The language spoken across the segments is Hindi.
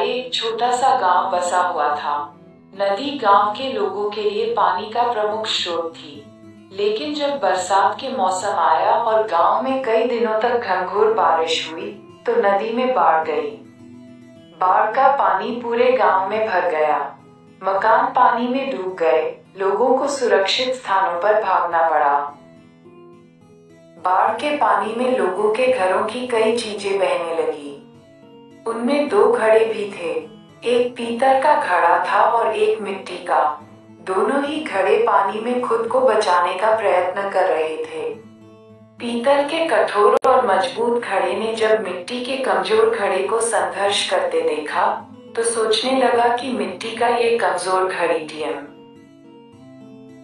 किनारे एक छोटा सा गांव बसा हुआ था। नदी गांव के लोगों के लिए पानी का प्रमुख स्रोत थी। लेकिन जब बरसात के मौसम आया और गांव में कई दिनों तक घनघोर बारिश हुई, तो नदी में बाढ़ गई। बाढ़ का पानी पूरे गांव में भर गया। मकान पानी में डूब गए। लोगों को सुरक्षित स्थानों पर भागना पड़ा। बाढ़ के पानी में लोगों के घरों की कई चीजें बहने लगी। उनमें 2 घड़े भी थे। एक पीतल का घड़ा था और एक मिट्टी का। दोनों ही घड़े पानी में खुद को बचाने का प्रयत्न कर रहे थे। पीतल के कठोर और मजबूत घड़े ने जब मिट्टी के कमजोर घड़े को संघर्ष करते देखा, तो सोचने लगा कि मिट्टी का ये कमजोर घड़ी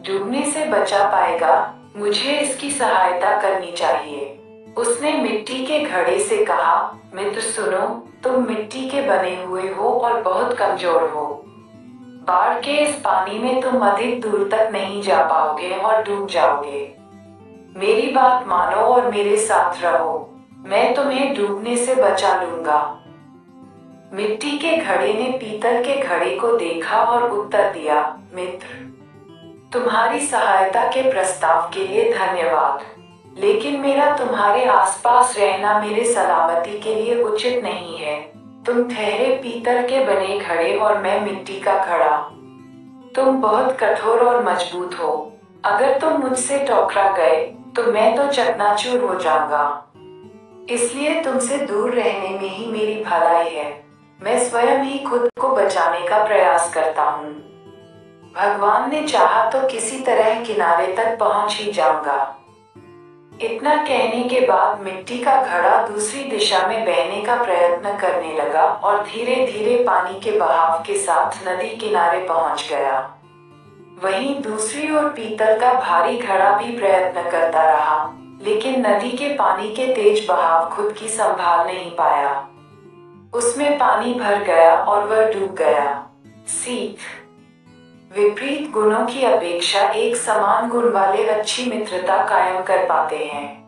डूबने से बचा पाएगा। मुझे इसकी सहायता करनी चाहिए। उसने मिट्टी के घड़े से कहा, मित्र सुनो, तुम मिट्टी के बने हुए हो और बहुत कमजोर हो। बाढ़ के इस पानी में तुम अधिक दूर तक नहीं जा पाओगे और डूब जाओगे। मेरी बात मानो और मेरे साथ रहो। मैं तुम्हें डूबने से बचा लूंगा। मिट्टी के घड़े ने पीतल के घड़े को देखा और उत्तर दिया, मित्र, तुम्हारी सहायता के प्रस्ताव के लिए धन्यवाद, लेकिन मेरा तुम्हारे आसपास रहना मेरे सलामती के लिए उचित नहीं है। तुम ठहरे पीतल के बने घड़े और मैं मिट्टी का घड़ा। तुम बहुत कठोर और मजबूत हो। अगर तुम मुझसे टकरा गए तो मैं तो चकनाचूर हो जाऊंगा। इसलिए तुमसे दूर रहने में ही मेरी भलाई है। मैं स्वयं ही खुद को बचाने का प्रयास करता हूँ। भगवान ने चाहा तो किसी तरह किनारे तक पहुंच ही जाऊंगा। इतना कहने के बाद मिट्टी का घड़ा दूसरी दिशा में बहने का प्रयत्न करने लगा और धीरे धीरे पानी के बहाव के साथ नदी किनारे पहुंच गया। वहीं दूसरी ओर पीतल का भारी घड़ा भी प्रयत्न करता रहा, लेकिन नदी के पानी के तेज बहाव खुद की संभाल नहीं पाया। उसमें पानी भर गया और वह डूब गया। सीख: विपरीत गुणों की अपेक्षा एक समान गुण वाले अच्छी मित्रता कायम कर पाते हैं।